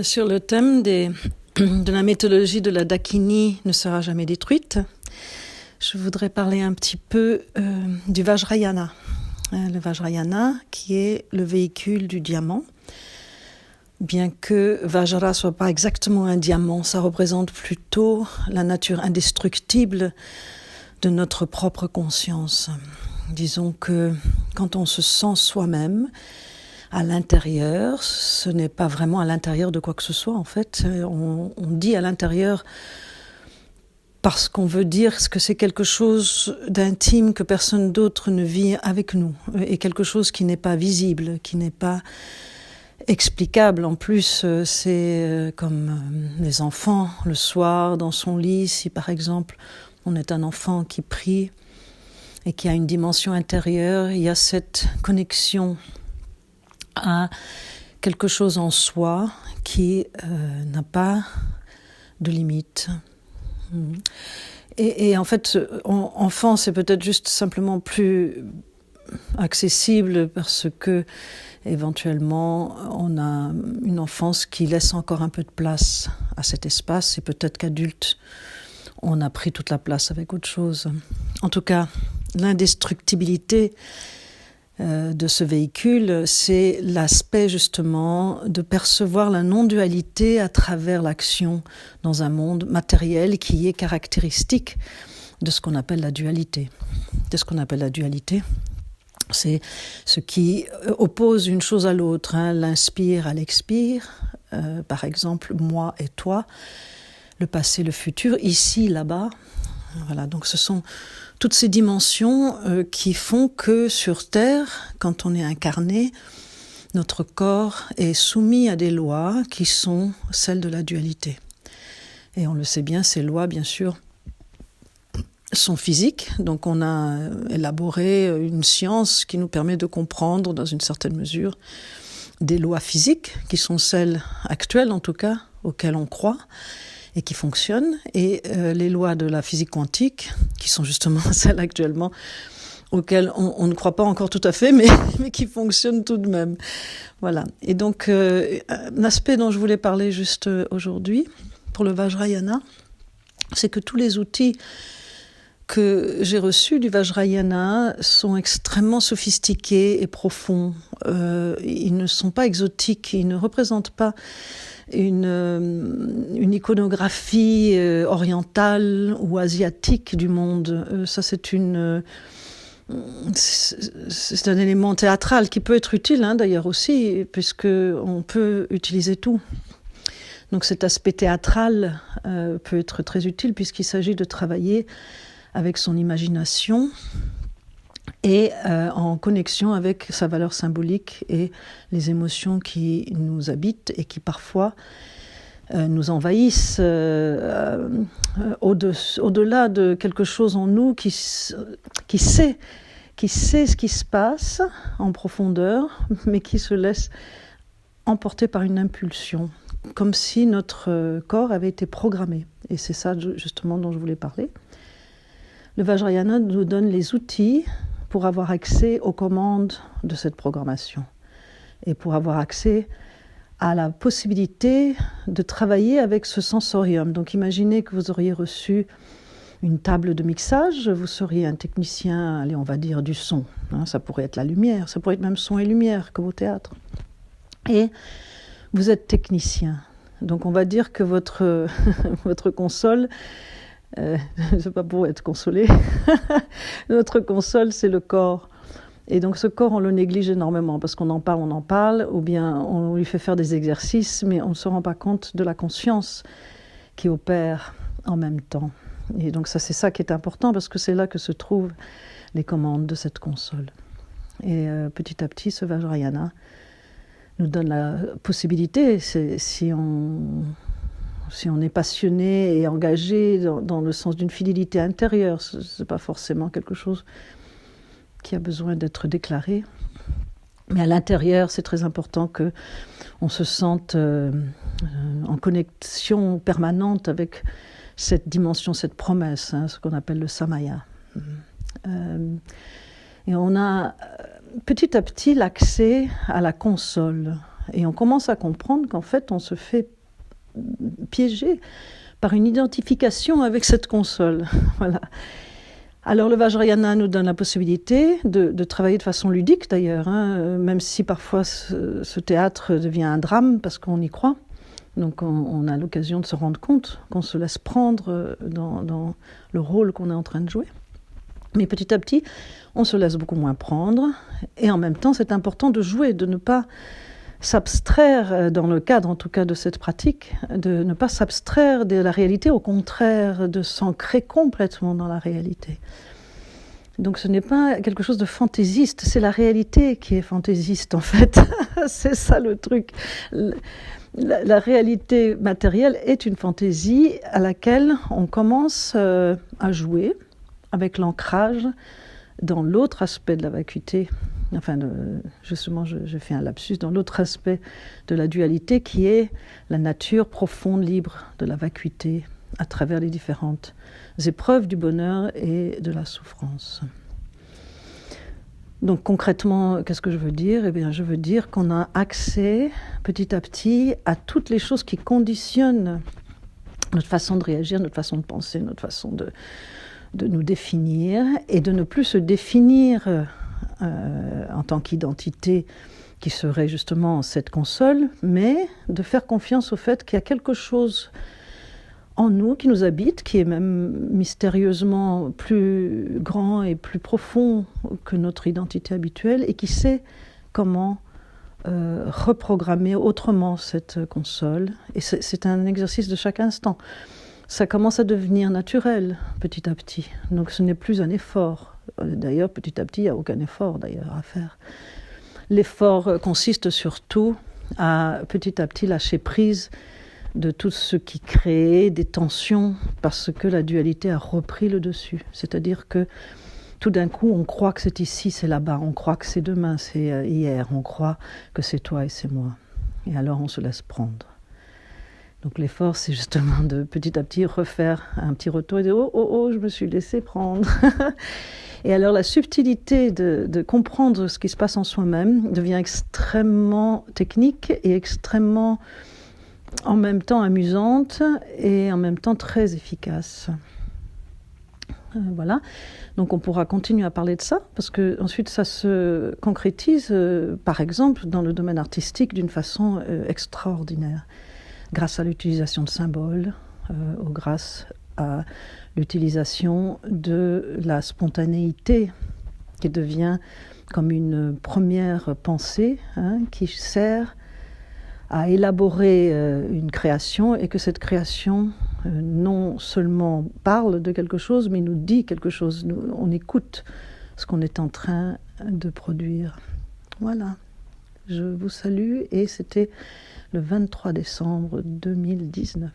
Sur le thème de la méthodologie de la Dakini ne sera jamais détruite, je voudrais parler un petit peu du Vajrayana. Le Vajrayana qui est le véhicule du diamant. Bien que Vajra soit pas exactement un diamant, ça représente plutôt la nature indestructible de notre propre conscience. Disons que quand on se sent soi-même, à l'intérieur, ce n'est pas vraiment à l'intérieur de quoi que ce soit en fait. On dit à l'intérieur parce qu'on veut dire que c'est quelque chose d'intime que personne d'autre ne vit avec nous et quelque chose qui n'est pas visible, qui n'est pas explicable. En plus, c'est comme les enfants le soir dans son lit, si par exemple on est un enfant qui prie et qui a une dimension intérieure, il y a cette connexion à quelque chose en soi qui n'a pas de limite. Et en fait, enfant, c'est peut-être juste simplement plus accessible parce que éventuellement, on a une enfance qui laisse encore un peu de place à cet espace et peut-être qu'adulte, on a pris toute la place avec autre chose. En tout cas, l'indestructibilité de ce véhicule, c'est l'aspect justement de percevoir la non-dualité à travers l'action dans un monde matériel qui est caractéristique de ce qu'on appelle la dualité. C'est ce qui oppose une chose à l'autre, l'inspire à l'expire, par exemple moi et toi, le passé, le futur, ici, là-bas. Voilà, donc ce sont toutes ces dimensions qui font que sur Terre, quand on est incarné, notre corps est soumis à des lois qui sont celles de la dualité. Et on le sait bien, ces lois, bien sûr, sont physiques. Donc on a élaboré une science qui nous permet de comprendre, dans une certaine mesure, des lois physiques, qui sont celles actuelles en tout cas, auxquelles on croit, et qui fonctionnent, et les lois de la physique quantique, qui sont justement celles actuellement auxquelles on ne croit pas encore tout à fait, mais qui fonctionnent tout de même. Voilà. Et donc, un aspect dont je voulais parler juste aujourd'hui, pour le Vajrayana, c'est que tous les outils que j'ai reçus du Vajrayana sont extrêmement sophistiqués et profonds. Ils ne sont pas exotiques, ils ne représentent pas une iconographie orientale ou asiatique du monde. Ça, c'est un élément théâtral qui peut être utile, d'ailleurs aussi, puisque on peut utiliser tout. Donc cet aspect théâtral peut être très utile puisqu'il s'agit de travailler avec son imagination et en connexion avec sa valeur symbolique et les émotions qui nous habitent et qui parfois nous envahissent au-delà de quelque chose en nous qui sait ce qui se passe en profondeur, mais qui se laisse emporter par une impulsion, comme si notre corps avait été programmé. Et c'est ça justement dont je voulais parler. Le Vajrayana nous donne les outils pour avoir accès aux commandes de cette programmation et pour avoir accès à la possibilité de travailler avec ce sensorium. Donc imaginez que vous auriez reçu une table de mixage, vous seriez un technicien, allez, on va dire du son, ça pourrait être la lumière, ça pourrait être même son et lumière comme au théâtre. Et vous êtes technicien. Donc on va dire que votre console, c'est pas pour être consolé, notre console c'est le corps. Et donc ce corps on le néglige énormément parce qu'on en parle, ou bien on lui fait faire des exercices, mais on ne se rend pas compte de la conscience qui opère en même temps. Et donc ça, c'est ça qui est important parce que c'est là que se trouvent les commandes de cette console. Et petit à petit, ce Vajrayana nous donne la possibilité, si on est passionné et engagé dans le sens d'une fidélité intérieure, ce n'est pas forcément quelque chose qui a besoin d'être déclaré. Mais à l'intérieur, c'est très important qu'on se sente en connexion permanente avec cette dimension, cette promesse, ce qu'on appelle le samaya. Et on a petit à petit l'accès à la console. Et on commence à comprendre qu'en fait, on se fait piéger par une identification avec cette console. Voilà. Alors le Vajrayana nous donne la possibilité de travailler de façon ludique d'ailleurs, même si parfois ce théâtre devient un drame parce qu'on y croit. Donc on a l'occasion de se rendre compte qu'on se laisse prendre dans le rôle qu'on est en train de jouer. Mais petit à petit, on se laisse beaucoup moins prendre. Et en même temps, c'est important de jouer, de ne pas s'abstraire, dans le cadre en tout cas de cette pratique, de ne pas s'abstraire de la réalité, au contraire, de s'ancrer complètement dans la réalité. Donc ce n'est pas quelque chose de fantaisiste, c'est la réalité qui est fantaisiste en fait. C'est ça le truc. La réalité matérielle est une fantaisie à laquelle on commence à jouer avec l'ancrage dans l'autre aspect de la vacuité. Enfin, justement, je fais un lapsus dans l'autre aspect de la dualité qui est la nature profonde, libre de la vacuité à travers les différentes épreuves du bonheur et de la souffrance. Donc concrètement, qu'est-ce que je veux dire ? Eh bien, je veux dire qu'on a accès petit à petit à toutes les choses qui conditionnent notre façon de réagir, notre façon de penser, notre façon de nous définir et de ne plus se définir en tant qu'identité qui serait justement cette console, mais de faire confiance au fait qu'il y a quelque chose en nous qui nous habite, qui est même mystérieusement plus grand et plus profond que notre identité habituelle et qui sait comment reprogrammer autrement cette console. Et c'est un exercice de chaque instant. Ça commence à devenir naturel petit à petit. Donc ce n'est plus un effort. D'ailleurs, petit à petit, il n'y a aucun effort d'ailleurs à faire. L'effort consiste surtout à petit lâcher prise de tout ce qui crée des tensions parce que la dualité a repris le dessus. C'est-à-dire que tout d'un coup, on croit que c'est ici, c'est là-bas. On croit que c'est demain, c'est hier. On croit que c'est toi et c'est moi. Et alors, on se laisse prendre. Donc l'effort, c'est justement de petit à petit refaire un petit retour et de « oh, je me suis laissé prendre ». Et alors la subtilité de comprendre ce qui se passe en soi-même devient extrêmement technique et extrêmement en même temps amusante et en même temps très efficace. Voilà, donc on pourra continuer à parler de ça, parce que ensuite ça se concrétise, par exemple, dans le domaine artistique d'une façon extraordinaire, grâce à l'utilisation de symboles, ou grâce à l'utilisation de la spontanéité, qui devient comme une première pensée, qui sert à élaborer une création, et que cette création non seulement parle de quelque chose, mais nous dit quelque chose. On écoute ce qu'on est en train de produire. Voilà, je vous salue et c'était le 23 décembre 2019.